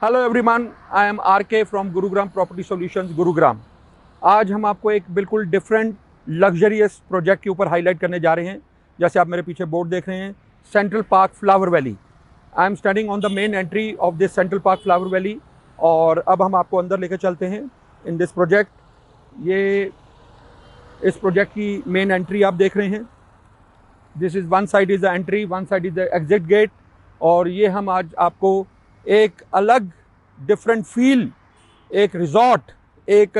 Hello everyone, I am R K from Gurugram property solutions Gurugram. आज हम आपको एक बिल्कुल डिफरेंट लग्जरियस प्रोजेक्ट के ऊपर हाईलाइट करने जा रहे हैं। जैसे आप मेरे पीछे बोर्ड देख रहे हैं, central park flower valley. I am standing on the main entry of this central park flower valley. और अब हम आपको अंदर लेकर चलते हैं इन दिस प्रोजेक्ट। ये इस प्रोजेक्ट की मेन एंट्री आप देख रहे हैं। This is one side is the entry, one side is the exit gate. और ये हम आज आपको एक अलग डिफरेंट फील, एक रिजॉर्ट, एक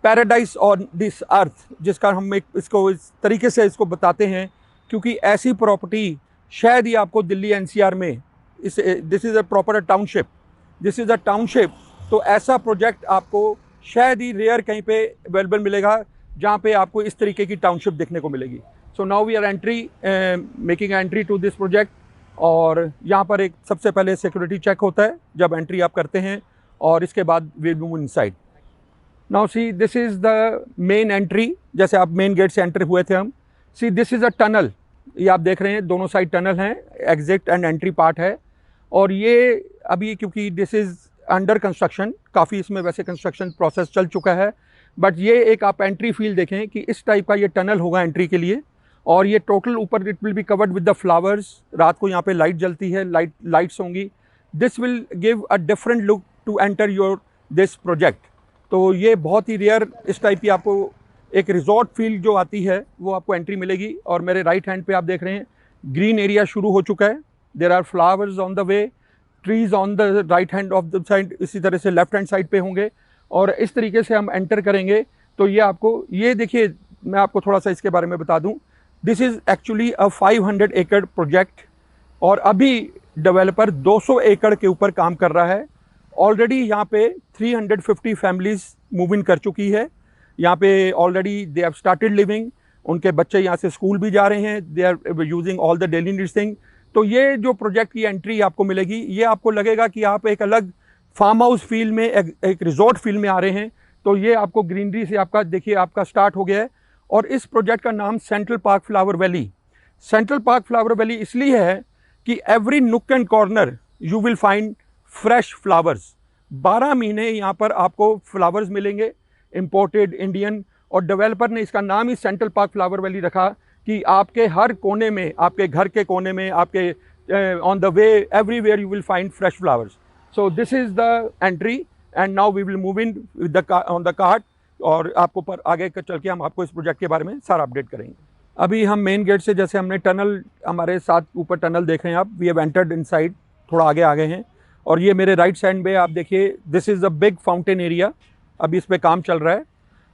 पैराडाइज ऑन दिस अर्थ, जिसका हम एक इसको इस तरीके से इसको बताते हैं क्योंकि ऐसी प्रॉपर्टी शायद ही आपको दिल्ली एनसीआर में this is a proper township, this is a township. तो ऐसा प्रोजेक्ट आपको शायद ही रेयर कहीं पे अवेलेबल मिलेगा जहाँ पे आपको इस तरीके की टाउनशिप देखने को मिलेगी। So now we are making entry to this project. और यहाँ पर एक सबसे पहले सिक्योरिटी चेक होता है जब एंट्री आप करते हैं, और इसके बाद we move inside. Now see, this is the main entry. जैसे आप मेन गेट से एंटर हुए थे हम। See, this is a tunnel. ये आप देख रहे हैं, दोनों साइड टनल हैं, एग्जिट एंड एंट्री पार्ट है। और ये अभी क्योंकि दिस इज़ अंडर कंस्ट्रक्शन, काफ़ी इसमें वैसे कंस्ट्रक्शन प्रोसेस चल चुका है, बट ये एक आप एंट्री फील देखें कि इस टाइप का ये टनल होगा एंट्री के लिए। और ये टोटल ऊपर it will be covered with the flowers. रात को यहाँ पे लाइट जलती है, लाइट्स होंगी। This will give a different look to enter your this project. तो ये बहुत ही रेयर इस टाइप की आपको एक रिजॉर्ट फील जो आती है वो आपको एंट्री मिलेगी। और मेरे राइट हैंड पे आप देख रहे हैं ग्रीन एरिया शुरू हो चुका है। There are flowers on the way, trees on the right hand of the side, इसी तरह से लेफ्ट हैंड साइड पे होंगे। और इस तरीके से हम एंटर करेंगे तो ये आपको, ये देखिए, मैं आपको थोड़ा सा इसके बारे में बता दूं। दिस इज़ एक्चुअली अ 500 एकड़ प्रोजेक्ट, और अभी डेवलपर 200 एकड़ के ऊपर काम कर रहा है। ऑलरेडी यहाँ पे 350 फैमिलीज मूव इन कर चुकी है। यहाँ पे already they have started living, उनके बच्चे यहाँ से स्कूल भी जा रहे हैं, they are using all the daily needs thing. तो ये जो प्रोजेक्ट की एंट्री आपको मिलेगी, ये आपको लगेगा कि आप एक अलग फार्म हाउस फील में, एक रिजॉर्ट फील में आ रहे हैं। तो ये आपको ग्रीनरी से आपका देखिए आपका स्टार्ट हो गया है। और इस प्रोजेक्ट का नाम central park flower valley, central park flower valley इसलिए है कि एवरी नुक and corner you will find fresh flowers. 12 महीने यहाँ पर आपको फ्लावर्स मिलेंगे, इंपोर्टेड, इंडियन। और डेवलपर ने इसका नाम ही सेंट्रल पार्क फ्लावर वैली रखा कि आपके हर कोने में, आपके घर के कोने में, आपके on the way, everywhere you will find fresh flowers. So this is the entry and now we will move in with the on the cart. और आपको पर आगे चल के हम आपको इस प्रोजेक्ट के बारे में सारा अपडेट करेंगे। अभी हम मेन गेट से, जैसे हमने टनल, हमारे साथ ऊपर टनल देख रहे हैं आप, वी हैव एंटर्ड इनसाइड, थोड़ा आगे आ गए हैं। और ये मेरे राइट साइड में आप देखिए, this is a big fountain area. अभी इस पर काम चल रहा है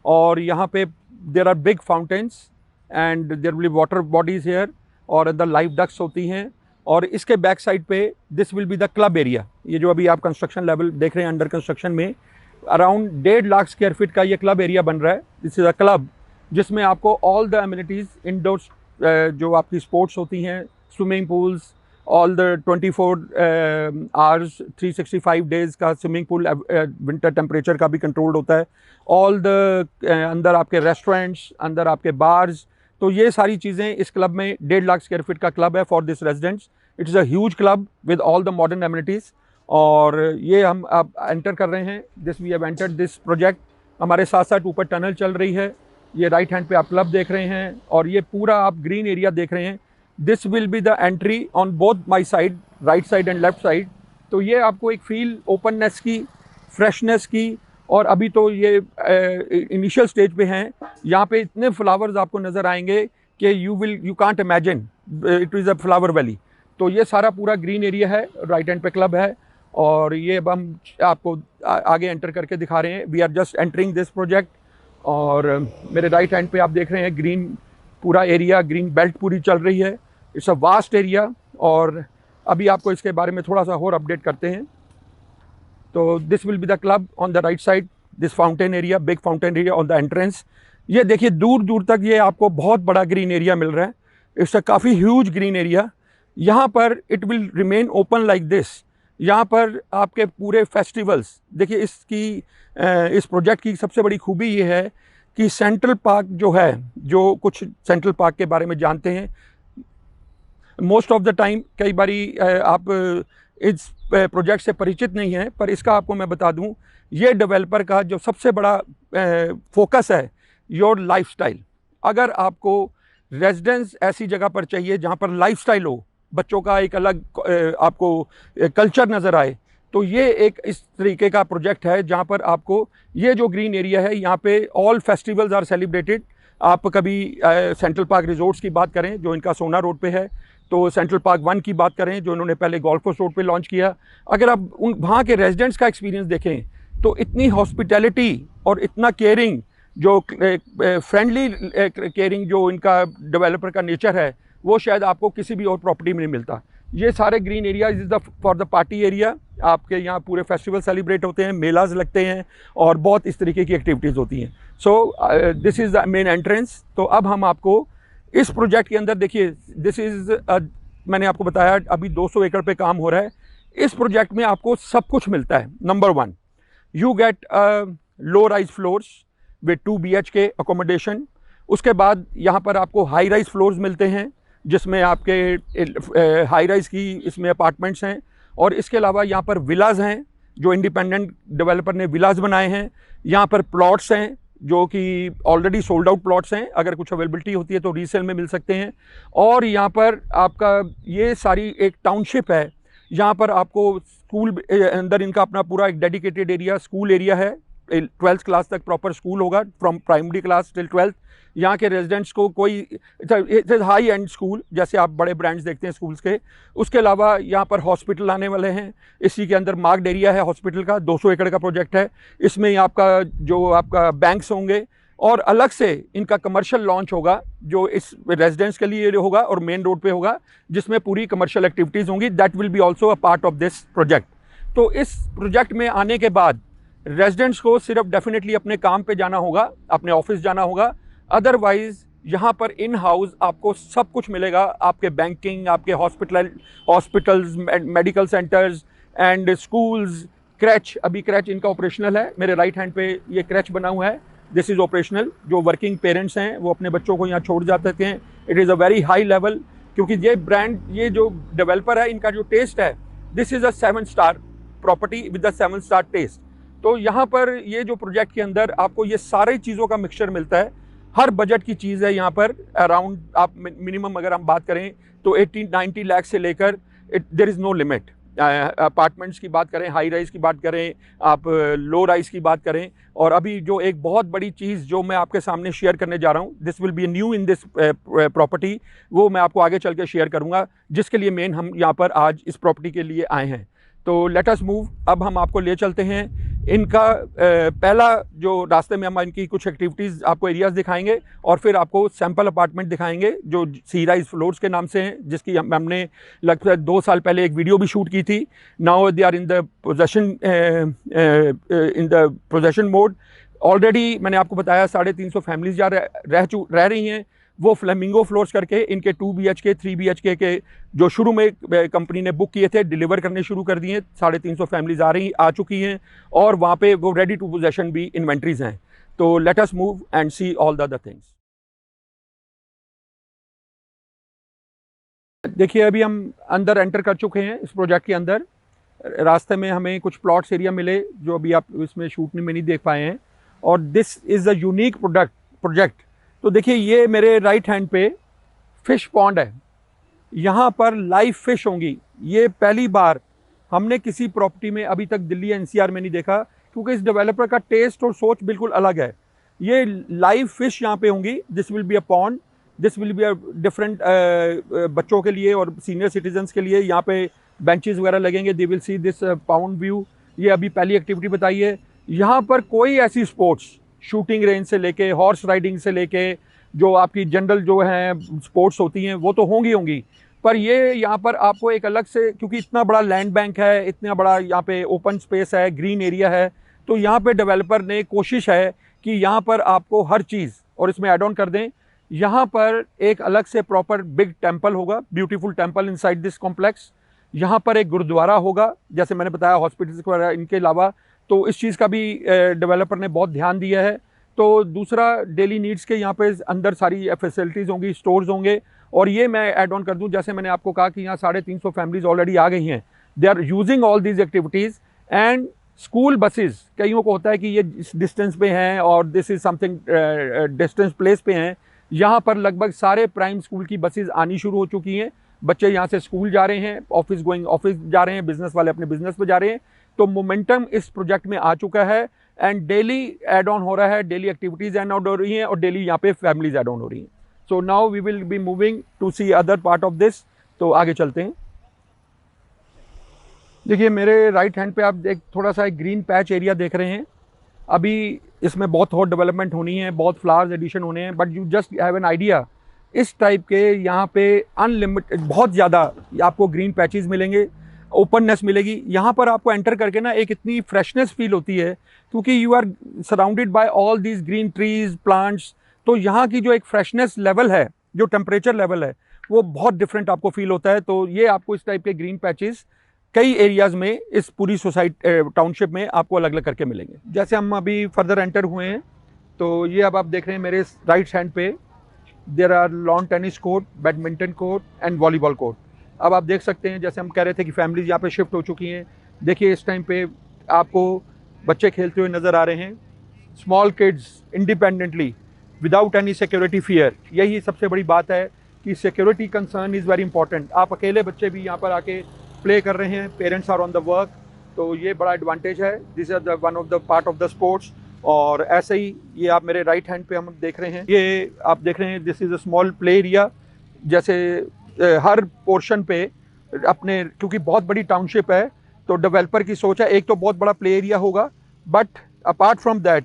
और यहाँ पे there are big fountains and there will be water bodies here, और द लाइव डक्स होती हैं। और इसके बैक साइड पे this will be the club area. ये जो अभी आप कंस्ट्रक्शन लेवल देख रहे हैं अंडर कंस्ट्रक्शन में, अराउंड 1.5 लाख स्क्वायर फीट का ये क्लब एरिया बन रहा है। दिस इज़ अ क्लब जिसमें आपको ऑल द एमिनिटीज़ इंडोर्स, जो आपकी स्पोर्ट्स होती हैं, swimming pools, all the 24 hours 365 days का स्विमिंग पूल, विंटर टेम्परेचर का भी कंट्रोल्ड होता है। ऑल द अंदर आपके रेस्टोरेंट्स, अंदर आपके बार्स। तो ये सारी चीज़ें इस क्लब में, 1.5 लाख स्क्वायर फीट का क्लब है for this residents. It is a huge club with all the modern amenities. और ये हम अब एंटर कर रहे हैं, this we have entered this project. हमारे साथ साथ ऊपर टनल चल रही है। ये राइट हैंड पे आप क्लब देख रहे हैं और ये पूरा आप ग्रीन एरिया देख रहे हैं। This will be the entry on both my side, right side and left side. तो ये आपको एक फील ओपननेस की, फ्रेशनेस की, और अभी तो ये इनिशियल स्टेज पे हैं। यहाँ पे इतने फ्लावर्स आपको नज़र आएंगे कि you can't imagine, it is a flower valley. तो ये सारा पूरा ग्रीन एरिया है, राइट हैंड पे क्लब है। और ये अब हम आपको आगे एंटर करके दिखा रहे हैं। We are just entering this project. और मेरे राइट हैंड पे आप देख रहे हैं ग्रीन पूरा एरिया, ग्रीन बेल्ट पूरी चल रही है। It's a vast area. और अभी आपको इसके बारे में थोड़ा सा और अपडेट करते हैं। तो this will be the club on the right side, this fountain area, big fountain area on the entrance. ये देखिए दूर दूर तक ये आपको बहुत बड़ा ग्रीन एरिया मिल रहा है। इट्स अ काफ़ी ह्यूज ग्रीन एरिया। यहाँ पर it will remain open like this. यहाँ पर आपके पूरे फेस्टिवल्स देखिए, इस प्रोजेक्ट की सबसे बड़ी खूबी ये है कि सेंट्रल पार्क जो है, जो कुछ सेंट्रल पार्क के बारे में जानते हैं, मोस्ट ऑफ द टाइम कई बारी आप इस प्रोजेक्ट से परिचित नहीं हैं, पर इसका आपको मैं बता दूं, ये डेवलपर का जो सबसे बड़ा फोकस है, योर लाइफस्टाइल। अगर आपको रेजिडेंस ऐसी जगह पर चाहिए जहां पर लाइफस्टाइल हो, बच्चों का एक अलग आपको कल्चर नज़र आए, तो ये एक इस तरीके का प्रोजेक्ट है जहां पर आपको ये जो ग्रीन एरिया है, यहाँ पे ऑल फेस्टिवल्स आर सेलिब्रेटेड। आप कभी सेंट्रल पार्क रिजोर्ट्स की बात करें जो इनका सोना रोड पे है, तो सेंट्रल पार्क 1 की बात करें जो इन्होंने पहले गोल्फ कोर्स रोड पे लॉन्च किया, अगर आप उन वहाँ के रेजिडेंट्स का एक्सपीरियंस देखें तो इतनी हॉस्पिटैलिटी और इतना केयरिंग, जो फ्रेंडली केयरिंग जो इनका डेवलपर का नेचर है, वो शायद आपको किसी भी और प्रॉपर्टी में नहीं मिलता। ये सारे green area is the for the party area. आपके यहाँ पूरे फेस्टिवल सेलिब्रेट होते हैं, मेलाज लगते हैं और बहुत इस तरीके की एक्टिविटीज़ होती हैं। सो this is the main entrance. तो अब हम आपको इस प्रोजेक्ट के अंदर देखिए, दिस इज़ मैंने आपको बताया अभी 200 एकड़ पे काम हो रहा है। इस प्रोजेक्ट में आपको सब कुछ मिलता है। Number 1, you get low rise floors with 2 BHK accommodation. उसके बाद यहाँ पर आपको हाई राइज फ्लोर्स मिलते हैं जिसमें आपके हाई राइज की इसमें अपार्टमेंट्स हैं, और इसके अलावा यहाँ पर विलाज हैं जो इंडिपेंडेंट डेवलपर ने विलाज बनाए हैं। यहाँ पर प्लॉट्स हैं जो कि ऑलरेडी सोल्ड आउट प्लॉट्स हैं, अगर कुछ अवेलेबिलिटी होती है तो रीसेल में मिल सकते हैं। और यहाँ पर आपका ये सारी एक टाउनशिप है, यहाँ पर आपको स्कूल अंदर इनका अपना पूरा एक डेडिकेटेड एरिया स्कूल एरिया है। 12th क्लास तक प्रॉपर स्कूल होगा, from primary class till 12th। यहाँ के रेजिडेंट्स को कोई इट्स हाई एंड स्कूल, जैसे आप बड़े ब्रांड्स देखते हैं स्कूल्स के। उसके अलावा यहाँ पर हॉस्पिटल आने वाले हैं। इसी के अंदर मार्क्ड एरिया है हॉस्पिटल का, 200 एकड़ का प्रोजेक्ट है। इसमें आपका जो आपका बैंक्स होंगे, और अलग से इनका कमर्शियल लॉन्च होगा जो इस रेजिडेंट्स के लिए होगा और मेन रोड पे होगा, जिसमें पूरी कमर्शियल एक्टिविटीज़ होंगी। That will be also a part of this project. तो इस प्रोजेक्ट में आने के बाद रेजिडेंट्स को सिर्फ डेफिनेटली अपने काम पे जाना होगा, अपने ऑफिस जाना होगा। अदरवाइज यहाँ पर इन हाउस आपको सब कुछ मिलेगा, आपके बैंकिंग, आपके hospitals, medical centres and schools, क्रैच। अभी क्रैच इनका ऑपरेशनल है, मेरे राइट हैंड पे ये क्रैच बना हुआ है, दिस इज़ ऑपरेशनल। जो वर्किंग पेरेंट्स हैं वो अपने बच्चों को यहाँ छोड़ जाते हैं। It is a very high level, क्योंकि ये ब्रांड, ये जो डेवलपर है, इनका जो टेस्ट है, this is a 7 star property with the 7 star test. तो यहाँ पर ये जो प्रोजेक्ट के अंदर आपको ये सारी चीज़ों का मिक्सचर मिलता है। हर बजट की चीज़ है यहाँ पर। अराउंड आप मिनिमम अगर हम बात करें तो 80-90 लाख से लेकर there is no limit. Apartments की बात करें, हाई राइज की बात करें, आप लो राइज की बात करें। और अभी जो एक बहुत बड़ी चीज़ जो मैं आपके सामने शेयर करने जा रहा हूँ, this will B new in this property, वो मैं आपको आगे चल के शेयर करूँगा, जिसके लिए मेन हम यहाँ पर आज इस प्रॉपर्टी के लिए आए हैं। तो लेट अस मूव। अब हम आपको ले चलते हैं इनका पहला जो रास्ते में हम इनकी कुछ एक्टिविटीज़ आपको एरियाज़ दिखाएंगे, और फिर आपको सैम्पल अपार्टमेंट दिखाएंगे जो सी राइज फ्लोर्स के नाम से हैं, जिसकी हमने लगभग 2 साल पहले एक वीडियो भी शूट की थी। Now they are in the possession mode. Already मैंने आपको बताया 350 फैमिलीज जा रह रही हैं। वो फ्लेमिंगो फ्लोर्स करके इनके 2 BHK 3 BHK के जो शुरू में कंपनी ने बुक किए थे, डिलीवर करने शुरू कर दिए। 350 फैमिलीज आ चुकी हैं, और वहाँ पे वो रेडी टू पोजेशन भी इन्वेंट्रीज हैं। तो let us move and see all the other things. देखिए, अभी हम अंदर एंटर कर चुके हैं इस प्रोजेक्ट के अंदर। रास्ते में हमें कुछ प्लॉट्स एरिया मिले जो अभी आप इसमें शूट में नहीं देख पाए हैं, और this is a unique project. तो देखिए, ये मेरे राइट हैंड पे फिश पॉन्ड है। यहाँ पर लाइव फिश होंगी। ये पहली बार हमने किसी प्रॉपर्टी में अभी तक दिल्ली NCR में नहीं देखा, क्योंकि इस डेवलपर का टेस्ट और सोच बिल्कुल अलग है। ये लाइव फिश यहाँ पे होंगी। This will be a pond, this will be a different बच्चों के लिए और सीनियर सिटीजन्स के लिए यहाँ पे बेंचेस वगैरह लगेंगे। They will see this pound view. ये अभी पहली एक्टिविटी बताई है। यहाँ पर कोई ऐसी स्पोर्ट्स, शूटिंग रेंज से लेके, हॉर्स राइडिंग से लेके, जो आपकी जनरल जो हैं स्पोर्ट्स होती हैं, वो तो होंगी, पर ये यहाँ पर आपको एक अलग से, क्योंकि इतना बड़ा लैंड बैंक है, इतना बड़ा यहाँ पे ओपन स्पेस है, ग्रीन एरिया है, तो यहाँ पे डेवलपर ने कोशिश है कि यहाँ पर आपको हर चीज़, और इसमें एड ऑन कर दें, यहाँ पर एक अलग से प्रॉपर बिग टेम्पल होगा, beautiful temple inside this complex. यहाँ पर एक गुरुद्वारा होगा, जैसे मैंने बताया हॉस्पिटल्स वगैरह इनके अलावा, तो इस चीज़ का भी डेवलपर ने बहुत ध्यान दिया है। तो दूसरा, डेली नीड्स के यहाँ पे अंदर सारी फैसिलिटीज़ होंगी, स्टोर्स होंगे। और ये मैं ऐड ऑन कर दूं, जैसे मैंने आपको कहा कि यहाँ 350 फैमिलीज़ ऑलरेडी आ गई हैं, they are using all these activities. And school buses, कईयों को होता है कि ये इस डिस्टेंस पे हैं और this is something distance place पे हैं, यहाँ पर लगभग सारे प्राइम स्कूल की बसेस आनी शुरू हो चुकी हैं। बच्चे यहाँ से स्कूल जा रहे हैं, ऑफिस गोइंग ऑफिस जा रहे हैं, बिजनेस वाले अपने बिजनेस पे जा रहे हैं। तो मोमेंटम इस प्रोजेक्ट में आ चुका है एंड डेली एड ऑन हो रहा है, डेली एक्टिविटीज़ एड ऑन हो रही हैं और डेली यहाँ पे फैमिलीज एड ऑन हो रही हैं। So now we will be moving to see other part of this. तो आगे चलते हैं। देखिए मेरे राइट हैंड पे आप एक थोड़ा सा एक ग्रीन पैच एरिया देख रहे हैं। अभी इसमें बहुत और डेवलपमेंट होनी है, बहुत फ्लावर्स एडिशन होने हैं, but you just have an idea. इस टाइप के यहाँ पे अनलिमिटेड बहुत ज़्यादा आपको ग्रीन पैचेस मिलेंगे, ओपननेस मिलेगी। यहाँ पर आपको एंटर करके ना एक इतनी फ्रेशनेस फील होती है क्योंकि you are surrounded by all these green trees plants. तो यहाँ की जो एक फ्रेशनेस लेवल है, जो टेम्परेचर लेवल है, वो बहुत डिफरेंट आपको फील होता है। तो ये आपको इस टाइप के ग्रीन पैचेस कई एरियाज़ में इस पूरी सोसाइटी टाउनशिप में आपको अलग अलग करके मिलेंगे। जैसे हम अभी फर्दर एंटर हुए हैं तो ये अब आप देख रहे हैं मेरे राइट हैंड पे there are lawn tennis court, badminton court and volleyball court. अब आप देख सकते हैं, जैसे हम कह रहे थे कि फैमिलीज यहाँ पे शिफ्ट हो चुकी हैं। देखिए इस टाइम पे आपको बच्चे खेलते हुए नज़र आ रहे हैं, small kids independently without any security fear. यही सबसे बड़ी बात है कि security concern is very important. आप अकेले बच्चे भी यहाँ पर आके प्ले कर रहे हैं, parents are on the work, तो ये बड़ा एडवांटेज है। This is the one of the part of the sports. और ऐसे ही ये आप मेरे राइट हैंड पे हम देख रहे हैं, ये आप देख रहे हैं this is a small play area. जैसे हर पोर्शन पे अपने, क्योंकि बहुत बड़ी टाउनशिप है तो डेवलपर की सोच है एक तो बहुत बड़ा प्ले एरिया होगा, but apart from that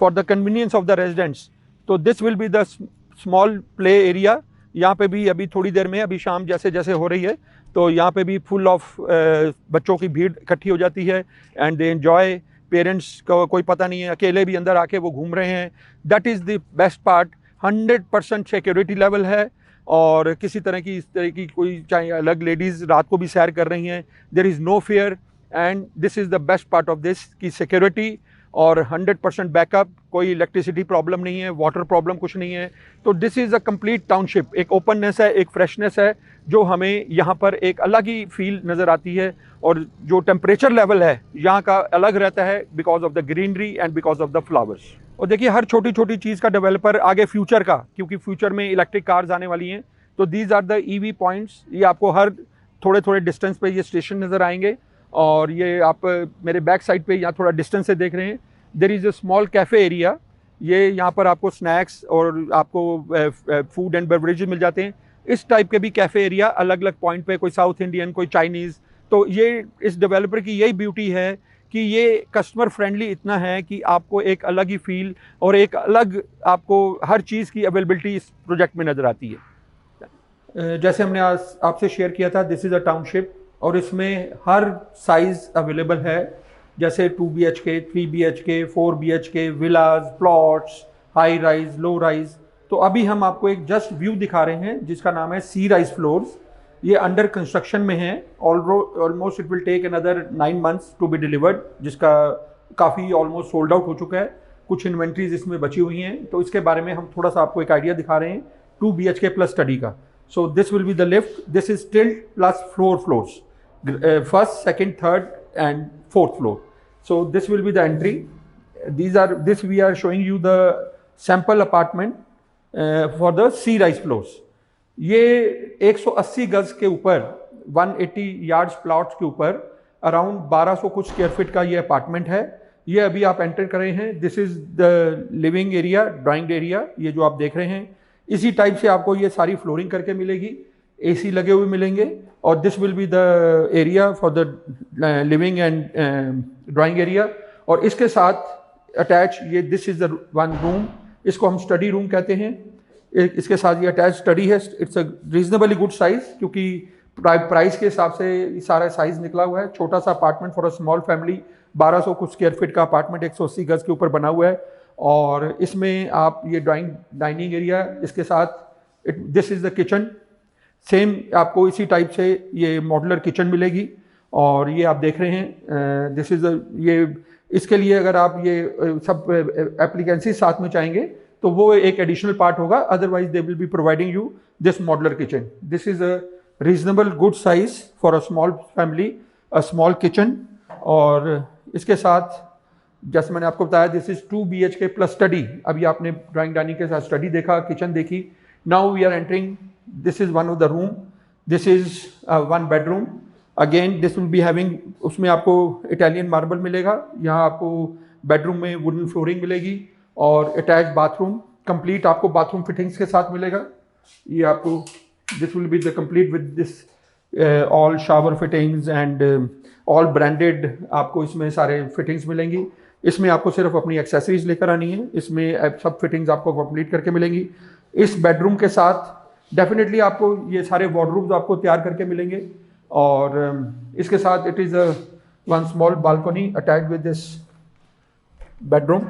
for the convenience of the residents, तो this will be the small play area. यहाँ पे भी अभी थोड़ी देर में, अभी शाम जैसे जैसे हो रही है तो यहाँ पे भी फुल ऑफ बच्चों की भीड़ इकट्ठी हो जाती है एंड दे एंजॉय। पेरेंट्स को कोई पता नहीं है, अकेले भी अंदर आके वो घूम रहे हैं। That is the best part. 100% security level है और किसी तरह की इस तरह की कोई, चाहे अलग लेडीज़ रात को भी सैर कर रही हैं, there is no fear and this is the best part of this की सिक्योरिटी और 100% बैकअप। कोई इलेक्ट्रिसिटी प्रॉब्लम नहीं है, वाटर प्रॉब्लम कुछ नहीं है। तो this is a complete township. एक ओपननेस है, एक फ्रेशनेस है जो हमें यहाँ पर एक अलग ही फील नज़र आती है। और जो टेम्परेचर लेवल है यहाँ का अलग रहता है because of the greenery and because of the flowers. और देखिए हर छोटी छोटी चीज़ का डेवलपर आगे फ्यूचर का, क्योंकि फ्यूचर में इलेक्ट्रिक कार्स आने वाली हैं, तो these are the EV points. ये आपको हर थोड़े थोड़े डिस्टेंस पे ये स्टेशन नज़र आएंगे। और ये आप मेरे बैक साइड पे यहाँ थोड़ा डिस्टेंस से देख रहे हैं, there is a small cafe area. ये यहाँ पर आपको स्नैक्स और आपको फूड एंड बेवरेजेस मिल जाते हैं। इस टाइप के भी कैफ़े एरिया अलग अलग पॉइंट पे, कोई साउथ इंडियन, कोई चाइनीज़। तो ये इस डेवलपर की यही ब्यूटी है कि ये कस्टमर फ्रेंडली इतना है कि आपको एक अलग ही फील और एक अलग आपको हर चीज़ की अवेलेबिलिटी इस प्रोजेक्ट में नज़र आती है। जैसे हमने आज आपसे शेयर किया था, दिस इज़ अ टाउनशिप और इसमें हर साइज़ अवेलेबल है। जैसे 2 BHK, 3 BHK, 4 BHK, villas, plots, high rise, low rise. तो अभी हम आपको एक जस्ट व्यू दिखा रहे हैं जिसका नाम है सी राइज फ्लोर्स। ये अंडर कंस्ट्रक्शन में है। Almost it will take another 9 months to be delivered, जिसका काफ़ी ऑलमोस्ट सोल्ड आउट हो चुका है। कुछ इन्वेंट्रीज इसमें बची हुई हैं, तो इसके बारे में हम थोड़ा सा आपको एक आइडिया दिखा रहे हैं 2 BHK प्लस स्टडी का। So this will be the lift, this is tilt plus floors, first, second, third and fourth floor. So this will be the entry. This we are showing you the sample apartment for the C rise floors. ये 180 गज के ऊपर 180 yards plots के ऊपर around 1200 कुछ square feet का ये apartment है। ये अभी आप एंटर कर रहे हैं। This is the living area, drawing area, ये जो आप देख रहे हैं। इसी टाइप से आपको ये सारी फ्लोरिंग करके मिलेगी, AC लगे हुए मिलेंगे। और this will be the area for the living and drawing area. और इसके साथ अटैच ये this is the one room, इसको हम स्टडी रूम कहते हैं। इसके साथ ये अटैच स्टडी है। It's a reasonably good size, क्योंकि प्राइस के हिसाब से सारा साइज निकला हुआ है। छोटा सा apartment for a small family, 1200 कुछ स्क्वायर फीट का अपार्टमेंट 180 गज के ऊपर बना हुआ है। और इसमें आप ये डाइनिंग एरिया, इसके साथ this is the kitchen. Same आपको इसी टाइप से ये मॉड्यूलर किचन मिलेगी। और ये आप देख रहे हैं दिस इज़ ये, इसके लिए अगर आप ये सब एप्लीकेंसी साथ में चाहेंगे तो वो एक एडिशनल पार्ट होगा, otherwise they will be providing you this modular kitchen. This is a reasonable good size for a small family. A small kitchen, और इसके साथ जैसे मैंने आपको बताया this is 2 BHK plus study. अभी आपने ड्राइंग डाइनिंग के साथ स्टडी देखा, किचन देखी। Now we are entering, this is one of the room, this is 1 bedroom. Again this will be having, उसमें आपको इटालियन मार्बल मिलेगा, यहाँ आपको बेडरूम में वुडन फ्लोरिंग मिलेगी और अटैच बाथरूम कंप्लीट आपको बाथरूम फिटिंग्स के साथ मिलेगा। ये आपको this will be the complete with this all shower fittings and all branded, आपको इसमें सारे फिटिंग्स मिलेंगी। इसमें आपको सिर्फ अपनी एक्सेसरीज लेकर आनी है, इसमें सब फिटिंग्स आपको कंप्लीट करके मिलेंगी। इस बेडरूम के साथ डेफिनेटली आपको ये सारे वार्डरोब्स आपको तैयार करके मिलेंगे, और इसके साथ it is one small balcony attached with this bedroom.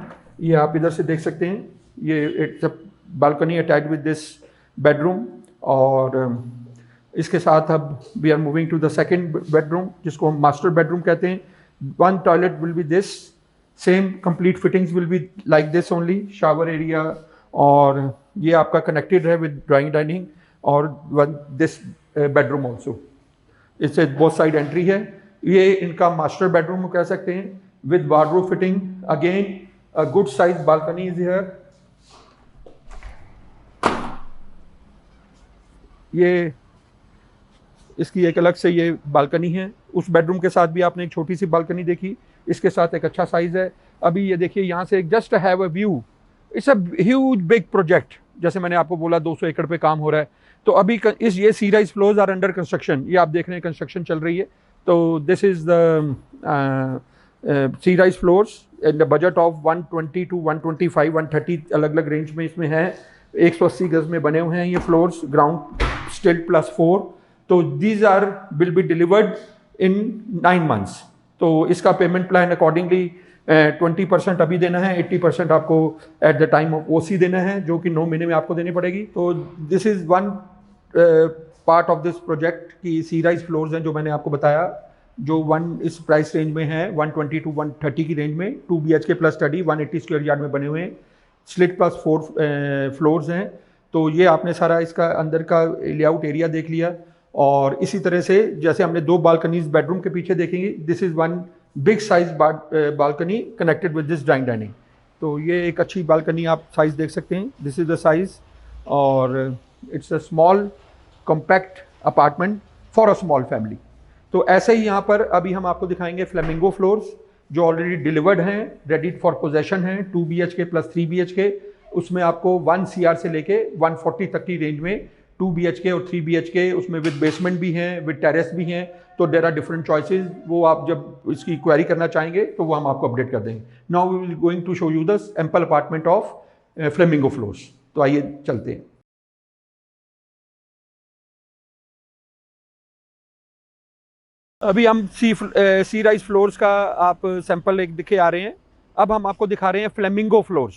ये आप इधर से देख सकते हैं, ये it's a balcony attached with this bedroom. और इसके साथ अब we are moving to the second bedroom, जिसको हम मास्टर बेडरूम कहते हैं। 1 toilet will be this, same complete fittings will be like this only, shower area, और ये आपका कनेक्टेड है विद ड्राइंग डाइनिंग और दिस बेडरूम ऑल्सो। इससे बोथ साइड एंट्री है। ये इनका मास्टर बेडरूम कह सकते हैं with wardrobe fitting. Again a good size balcony is here. ये इसकी एक अलग से ये बालकनी है। उस बेडरूम के साथ भी आपने एक छोटी सी बालकनी देखी, इसके साथ एक अच्छा साइज है। अभी ये देखिए यहाँ से just have a view, it's a huge big project. जैसे मैंने आपको बोला 200 एकड़ पे काम हो रहा है। तो अभी इस ये सी rise floors are under construction, ये आप देख रहे हैं कंस्ट्रक्शन चल रही है। तो this is the Sea rise Floors in the budget of 120 to 125, 130 अलग अलग रेंज में इसमें है। 180 गज में बने हुए हैं ये फ्लोर्स, ग्राउंड स्टिल +4। तो these are will be delivered in 9 months। तो इसका पेमेंट प्लान अकॉर्डिंगली 20% अभी देना है, 80% आपको at the time of OC देना है, जो कि 9 महीने में आपको देनी पड़ेगी। तो this is one part of this project की सी राइज फ्लोर्स हैं जो मैंने आपको बताया, जो इस प्राइस रेंज में है 120 to 130 की रेंज में। 2 BHK plus study 180 square yard में बने हुए हैं, स्लिट +4 फ्लोर्स हैं। तो ये आपने सारा इसका अंदर का लेआउट एरिया देख लिया। और इसी तरह से जैसे हमने 2 बालकनीज बेडरूम के पीछे देखेंगे, this is one big size balcony connected with this drawing dining. तो ये एक अच्छी बालकनी आप साइज देख सकते हैं, दिस इज़ द साइज। और it's a small compact apartment for a small family. तो ऐसे ही यहाँ पर अभी हम आपको दिखाएंगे फ्लेमिंगो फ्लोर्स जो ऑलरेडी डिलीवर्ड हैं, रेडी फॉर पोजेशन हैं। 2 BHK प्लस 3 BHK, उसमें आपको 1 CR से लेके 140 तक की रेंज में 2 BHK और 3 BHK, उसमें विद बेसमेंट भी हैं, विद टेरेस भी हैं। तो देयर आर डिफरेंट चॉइसेस। वो आप जब इसकी क्वेरी करना चाहेंगे तो वो हम आपको अपडेट कर देंगे। Now we will going to show you the ample apartment of Flamingo Floors. तो आइए चलते हैं। अभी हम सी राइज फ्लोर्स का आप सैंपल एक दिखे आ रहे हैं। अब हम आपको दिखा रहे हैं फ्लेमिंगो फ्लोर्स,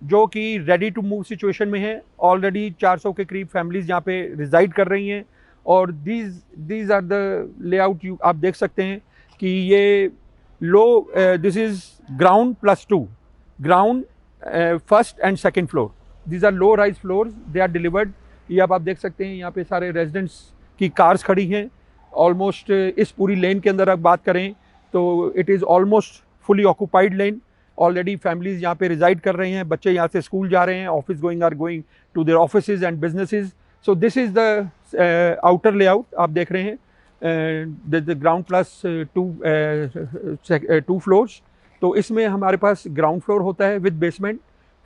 जो कि रेडी टू मूव सिचुएशन में है। ऑलरेडी 400 के करीब फैमिलीज यहाँ पे रिजाइड कर रही हैं। और these are the layout, you आप देख सकते हैं कि ये लो, this is ground +2, ground first and second floor. These are low rise floors, they are delivered. ये आप देख सकते हैं यहाँ पे सारे रेजिडेंट्स की कार्स खड़ी हैं। ऑलमोस्ट इस पूरी लेन के अंदर आप बात करें तो it is almost fully occupied lane. Already families यहाँ पे रिजाइड कर रहे हैं, बच्चे यहाँ से स्कूल जा रहे हैं, office are going to their offices and businesses. So this is the outer layout आप देख रहे हैं, द ग्राउंड +2 फ्लोर्स। तो इसमें हमारे पास ग्राउंड फ्लोर होता है with basement,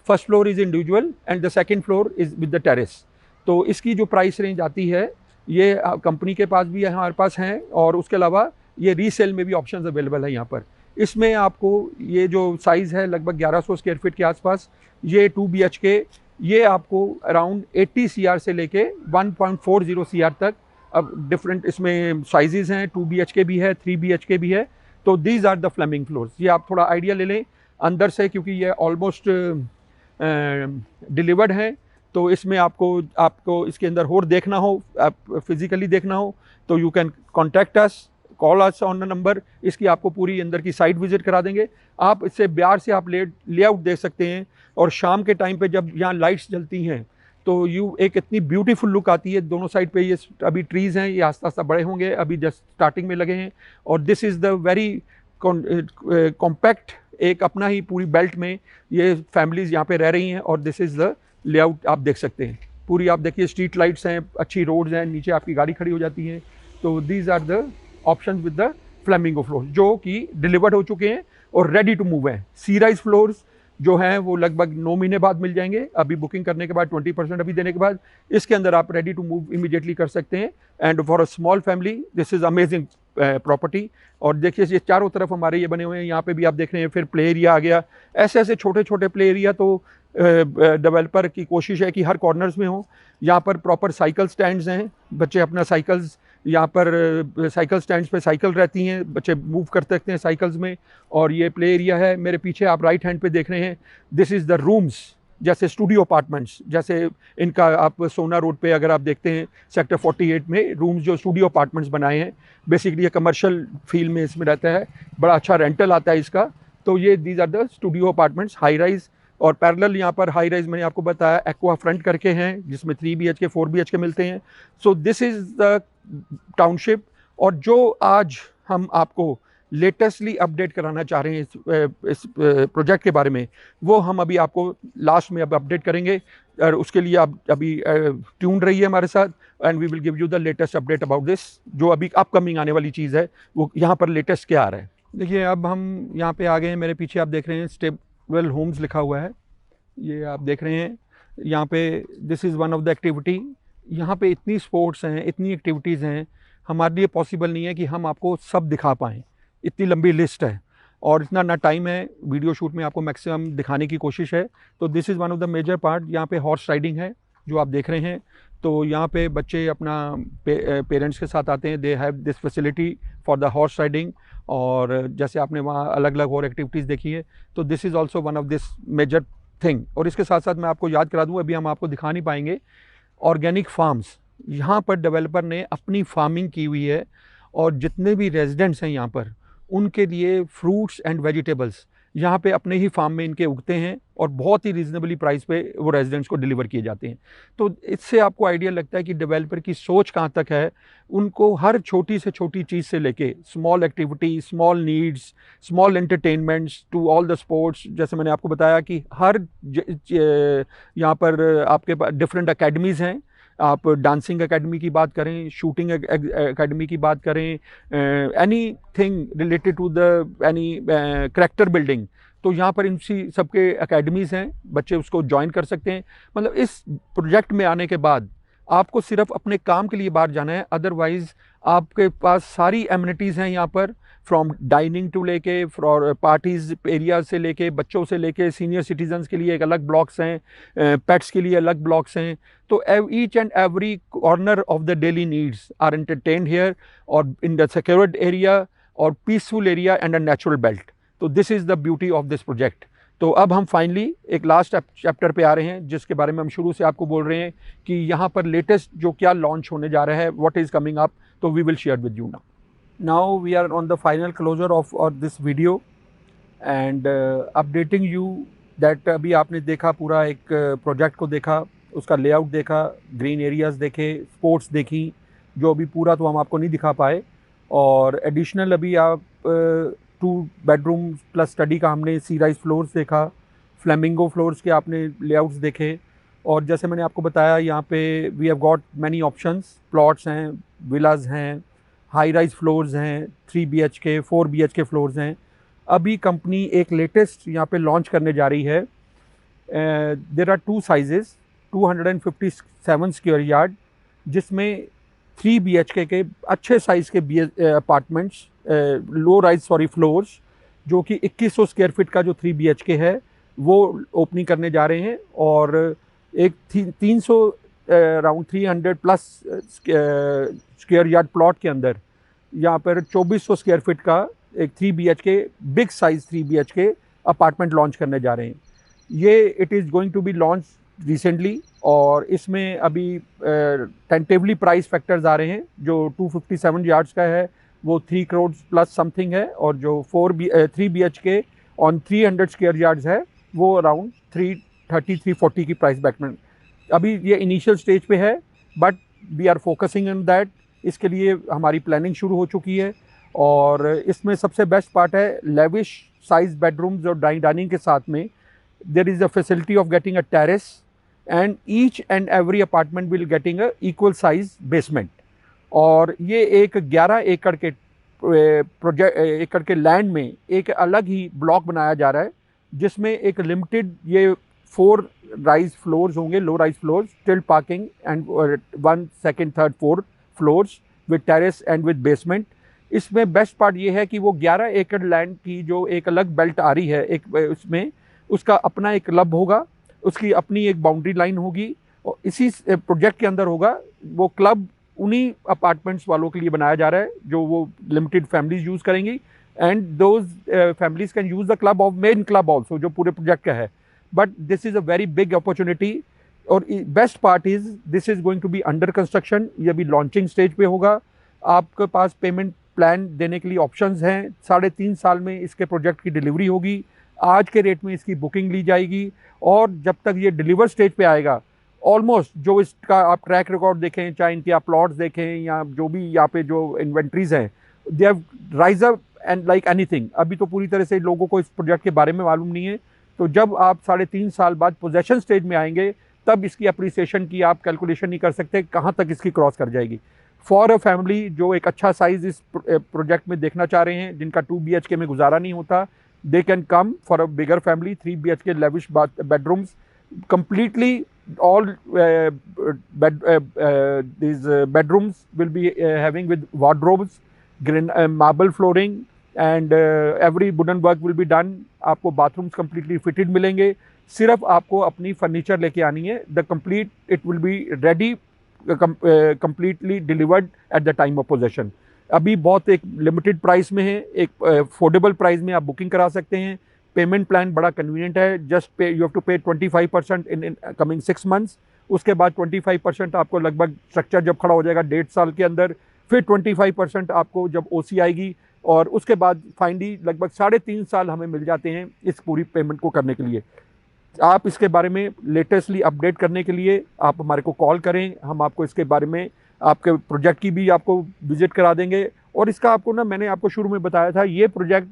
first floor is individual and the second floor is with the terrace. तो इसकी जो प्राइस रेंज आती है ये कंपनी के पास भी हमारे पास हैं, और उसके अलावा ये रीसेल में भी ऑप्शंस अवेलेबल है यहाँ पर। इसमें आपको ये जो साइज़ है लगभग 1100 स्क्वायर फीट के आसपास, ये 2 BHK, ये आपको अराउंड 80 CR से लेके 1.40 CR तक। अब डिफरेंट इसमें साइजेस हैं, 2 BHK भी है, 3 BHK भी है। तो these are the Flamingo Floors. ये आप थोड़ा आइडिया ले लें अंदर से, क्योंकि ये ऑलमोस्ट डिलीवर्ड हैं। तो इसमें आपको इसके अंदर और देखना हो, आप फिजिकली देखना हो, तो you can contact us, call us on the number. इसकी आपको पूरी अंदर की साइट विजिट करा देंगे। आप इससे बाहर से आप लेआउट देख सकते हैं। और शाम के टाइम पे जब यहाँ लाइट्स जलती हैं तो एक इतनी ब्यूटीफुल लुक आती है। दोनों साइड पे ये अभी ट्रीज़ हैं, ये आस्ता आस्ता बड़े होंगे, अभी जस्ट स्टार्टिंग में लगे हैं। और this is the very compact, एक अपना ही पूरी बेल्ट में ये फैमिलीज़ यहाँ पे रह रही हैं। और दिस इज़ द लेआउट आप देख सकते हैं। पूरी आप देखिए स्ट्रीट लाइट्स हैं, अच्छी रोड्स हैं, नीचे आपकी गाड़ी खड़ी हो जाती है। तो these are the option with the Flamingo floor जो कि डिलीवर्ड हो चुके हैं और रेडी टू मूव हैं। सी राइज फ्लोर्स जो हैं वो लगभग 9 महीने बाद मिल जाएंगे, अभी बुकिंग करने के बाद 20% अभी देने के बाद इसके अंदर आप रेडी टू मूव इमीडिएटली कर सकते हैं। And for a small family this is amazing property. और देखिए ये चारों तरफ हमारे ये बने हुए हैं, यहाँ पे भी आप देख रहे हैं। फिर प्ले एरिया आ गया, ऐसे ऐसे छोटे छोटे प्ले एरिया। तो डेवलपर की कोशिश है कि हर कॉर्नर्स में हो। यहाँ पर प्रॉपर साइकिल स्टैंड्स हैं, बच्चे अपना साइकिल्स यहाँ पर साइकिल स्टैंड्स पे साइकिल रहती हैं, बच्चे मूव कर सकते हैं साइकिल्स में। और ये प्ले एरिया है। मेरे पीछे आप राइट हैंड पे देख रहे हैं, दिस इज़ द रूम्स, जैसे स्टूडियो अपार्टमेंट्स, जैसे इनका आप सोना रोड पे अगर आप देखते हैं सेक्टर 48 में रूम्स जो स्टूडियो अपार्टमेंट्स बनाए हैं। बेसिकली ये कमर्शियल फील में इसमें रहता है, बड़ा अच्छा रेंटल आता है इसका। तो ये these are the studio apartments high rise. और पैरेलल यहाँ पर हाई राइज मैंने आपको बताया एक्वा फ्रंट करके हैं, जिसमें 3 BHK 4 BHK मिलते हैं। सो दिस इज़ द टाउनशिप। और जो आज हम आपको लेटेस्टली अपडेट कराना चाह रहे हैं इस प्रोजेक्ट के बारे में, वो हम अभी आपको लास्ट में अब अपडेट करेंगे। और उसके लिए आप अभी ट्यून रहिए हमारे साथ, and we will give you the latest update about this. जो अभी अपकमिंग आने वाली चीज़ है वो यहाँ पर लेटेस्ट क्या आ रहा है। देखिए अब हम यहाँ पे आ गए हैं, मेरे पीछे आप देख रहे हैं स्टेबल होम्स लिखा हुआ है, ये आप देख रहे हैं यहाँ पे। This is one of the activity. यहाँ पे इतनी स्पोर्ट्स हैं, इतनी एक्टिविटीज़ हैं, हमारे लिए पॉसिबल नहीं है कि हम आपको सब दिखा पाएँ, इतनी लंबी लिस्ट है और इतना ना टाइम है। वीडियो शूट में आपको मैक्सिमम दिखाने की कोशिश है। तो this is one of the major part. यहाँ पे हॉर्स राइडिंग है जो आप देख रहे हैं। तो यहाँ पे बच्चे अपना पेरेंट्स के साथ आते हैं, they have this facility for the horse riding. और जैसे आपने वहाँ अलग अलग और एक्टिविटीज़ देखी है, तो this is also one of this major thing. और इसके साथ साथ मैं आपको याद करा दूँ, अभी हम आपको दिखा नहीं पाएंगे, ऑर्गेनिक फार्म्स। यहाँ पर डेवलपर ने अपनी फार्मिंग की हुई है और जितने भी रेजिडेंट्स हैं यहाँ पर, उनके लिए फ्रूट्स एंड वेजिटेबल्स यहाँ पे अपने ही फार्म में इनके उगते हैं और बहुत ही रीज़नेबली प्राइस पे वो रेजिडेंट्स को डिलीवर किए जाते हैं। तो इससे आपको आइडिया लगता है कि डेवलपर की सोच कहाँ तक है। उनको हर छोटी से छोटी चीज़ से लेके small activity, small needs, small entertainments to all the sports. जैसे मैंने आपको बताया कि हर यहाँ पर आपके पास डिफरेंट अकेडमीज़ हैं। आप डांसिंग एकेडमी की बात करें, शूटिंग एकेडमी की बात करें, anything related to the any character building, तो यहाँ पर इन सबके एकेडमीज़ हैं, बच्चे उसको ज्वाइन कर सकते हैं। मतलब इस प्रोजेक्ट में आने के बाद आपको सिर्फ अपने काम के लिए बाहर जाना है, अदरवाइज़ आपके पास सारी एमिनिटीज़ हैं यहाँ पर, फ्रॉम डाइनिंग टू लेके, फॉर पार्टीज़ एरिया से लेके, बच्चों से लेके सीनियर सिटीजन्स के लिए एक अलग ब्लॉक्स हैं, पेट्स के लिए अलग ब्लॉक्स हैं। तो each and every corner of the daily needs are entertained here, और इन द सिक्योर्ड एरिया और peaceful area and a natural belt. तो this is the beauty of this project. तो अब हम फाइनली एक लास्ट चैप्टर पे आ रहे हैं, जिसके बारे में हम शुरू से आपको बोल रहे हैं कि यहाँ पर लेटेस्ट जो क्या लॉन्च होने जा रहा है, व्हाट इज़ कमिंग अप, तो we will share with you now. Now we are on the final closure of this video and updating you that अभी आपने देखा पूरा एक प्रोजेक्ट को देखा, उसका लेआउट देखा, ग्रीन एरियाज़ देखे, स्पोर्ट्स देखी, जो अभी पूरा तो हम आपको नहीं दिखा पाए। और एडिशनल अभी आप 2 बेडरूम प्लस स्टडी का हमने सी राइज फ्लोर्स देखा, फ्लेमिंगो फ्लोर्स के आपने लेआउट्स देखे। और जैसे मैंने आपको बताया, यहाँ पे we have got many options, plots हैं, विलाज हैं, हाई राइज फ्लोर्स हैं, 3 BHK 4 BHK फ्लोर्स हैं। अभी कंपनी एक लेटेस्ट यहाँ पे लॉन्च करने जा रही है। There are 2 sizes, 257 square yard, जिसमें 3 BHK के अच्छे साइज़ के अपार्टमेंट्स, लो राइज फ्लोर्स, जो कि 2100 स्क्वायर फीट का जो 3 BHK है वो ओपनिंग करने जा रहे हैं। और एक 300 around 300 plus square yard plot के अंदर यहाँ पर 2400 स्क्वायर फीट का एक 3 BHK big size 3 BHK apartment launch करने जा रहे हैं। ये it is going to be launch recently, और इसमें अभी टेंटेटिवली प्राइस फैक्टर्स आ रहे हैं। जो 257 यार्ड्स का है वो 3 करोड़ प्लस समथिंग है, और जो 3 BHK ऑन 300 स्क्वायर यार्ड्स है वो अराउंड 330-340 की प्राइस अभी ये इनिशियल स्टेज पे है, but we are focusing on that. इसके लिए हमारी प्लानिंग शुरू हो चुकी है। और इसमें सबसे बेस्ट पार्ट है लेविश साइज बेडरूम्स और डाइनिंग के साथ में there is a facility of getting a terrace, and each and every apartment will getting a equal size basement। और ये एक 11 एकड़ के एकड़ के लैंड में एक अलग ही ब्लॉक बनाया जा रहा है, जिसमें एक लिमिटेड ये 4 राइज फ्लोर्स होंगे, लो राइज फ्लोर्स, स्टिल्ट parking and 1, 2, 3, 4 floors with terrace and with basement. इसमें बेस्ट पार्ट ये है कि वो 11 एकड़ लैंड की जो एक अलग बेल्ट आ रही है, एक उसमें उसका अपना एक क्लब होगा, उसकी अपनी एक बाउंड्री लाइन होगी, और इसी प्रोजेक्ट के अंदर होगा वो क्लब। उन्हीं अपार्टमेंट्स वालों के लिए बनाया जा रहा है जो वो लिमिटेड फैमिलीज यूज़ करेंगी, and those families can use the club of main club also, जो पूरे प्रोजेक्ट का है। But this is a very big opportunity, और best part is this is going to be under construction. ये अभी launching stage पे होगा। आपके पास पेमेंट प्लान देने के लिए ऑप्शंस हैं। 3.5 साल में इसके प्रोजेक्ट की डिलीवरी होगी। आज के रेट में इसकी बुकिंग ली जाएगी, और जब तक ये डिलीवर स्टेज पे आएगा, ऑलमोस्ट जो इसका आप ट्रैक रिकॉर्ड देखें, चाहे इनके आप प्लॉट्स देखें या जो भी यहाँ पे जो इन्वेंट्रीज हैं, they have rise up and like anything. अभी तो पूरी तरह से लोगों को इस प्रोजेक्ट के बारे में मालूम नहीं है, तो जब आप 3.5 साल बाद पोजेशन स्टेज में आएंगे, तब इसकी अप्रिसिएशन की आप कैलकुलेशन नहीं कर सकते कहाँ तक इसकी क्रॉस कर जाएगी। फॉर अ फैमिली जो एक अच्छा साइज़ इस प्रोजेक्ट में देखना चाह रहे हैं, जिनका 2 BHK में गुजारा नहीं होता, they can come for a bigger family, 3 BHK lavish bedrooms, completely all these bedrooms will be having with wardrobes, marble flooring, and every wooden work will be done। आपको bathrooms completely fitted मिलेंगे, सिर्फ आपको अपनी furniture लेके आनी है। the complete it will be ready, completely delivered at the time of possession। अभी बहुत एक लिमिटेड प्राइस में है, एक अफोर्डेबल प्राइस में आप बुकिंग करा सकते हैं। पेमेंट प्लान बड़ा कन्वीनियंट है, just pay you have to pay 25% in coming 6 months. उसके बाद 25% आपको लगभग स्ट्रक्चर जब खड़ा हो जाएगा 1.5 साल के अंदर, फिर 25% आपको जब OC आएगी, और उसके बाद फाइनली लगभग 3.5 साल हमें मिल जाते हैं इस पूरी पेमेंट को करने के लिए। आप इसके बारे में लेटेस्टली अपडेट करने के लिए आप हमारे को कॉल करें, हम आपको इसके बारे में आपके प्रोजेक्ट की भी आपको विजिट करा देंगे। और इसका आपको ना, मैंने आपको शुरू में बताया था, ये प्रोजेक्ट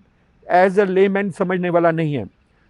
एज अ लेमैन समझने वाला नहीं है।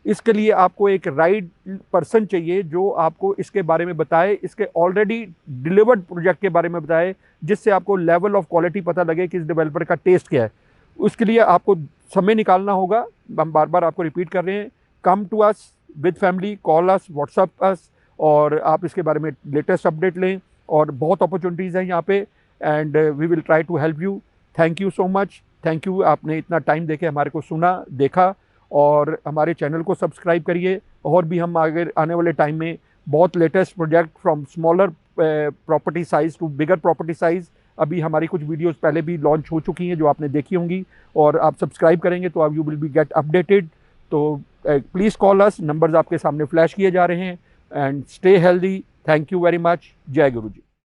इसके लिए आपको एक राइट पर्सन चाहिए जो आपको इसके बारे में बताए, इसके ऑलरेडी डिलीवर्ड प्रोजेक्ट के बारे में बताए, जिससे आपको लेवल ऑफ क्वालिटी पता लगे कि इस डेवलपर का टेस्ट क्या है। उसके लिए आपको समय निकालना होगा। हम बार बार आपको रिपीट कर रहे हैं, come to us with family, call us, WhatsApp us, और आप इसके बारे में लेटेस्ट अपडेट लें। और बहुत अपॉर्चुनिटीज़ हैं यहाँ पे, and we will try to help you. Thank you so much, thank you, आपने इतना टाइम देके हमारे को सुना, देखा, और हमारे चैनल को सब्सक्राइब करिए। और भी हम आगे आने वाले टाइम में बहुत latest project from smaller property size to bigger property size, अभी हमारी कुछ वीडियोस पहले भी लॉन्च हो चुकी हैं जो आपने देखी होंगी, और आप सब्सक्राइब करेंगे तो आप you will be get updated. तो प्लीज़ कॉल अस, नंबर्स आपके सामने फ्लैश किए जा रहे हैं, and stay healthy. Thank you very much. जय गुरु जी।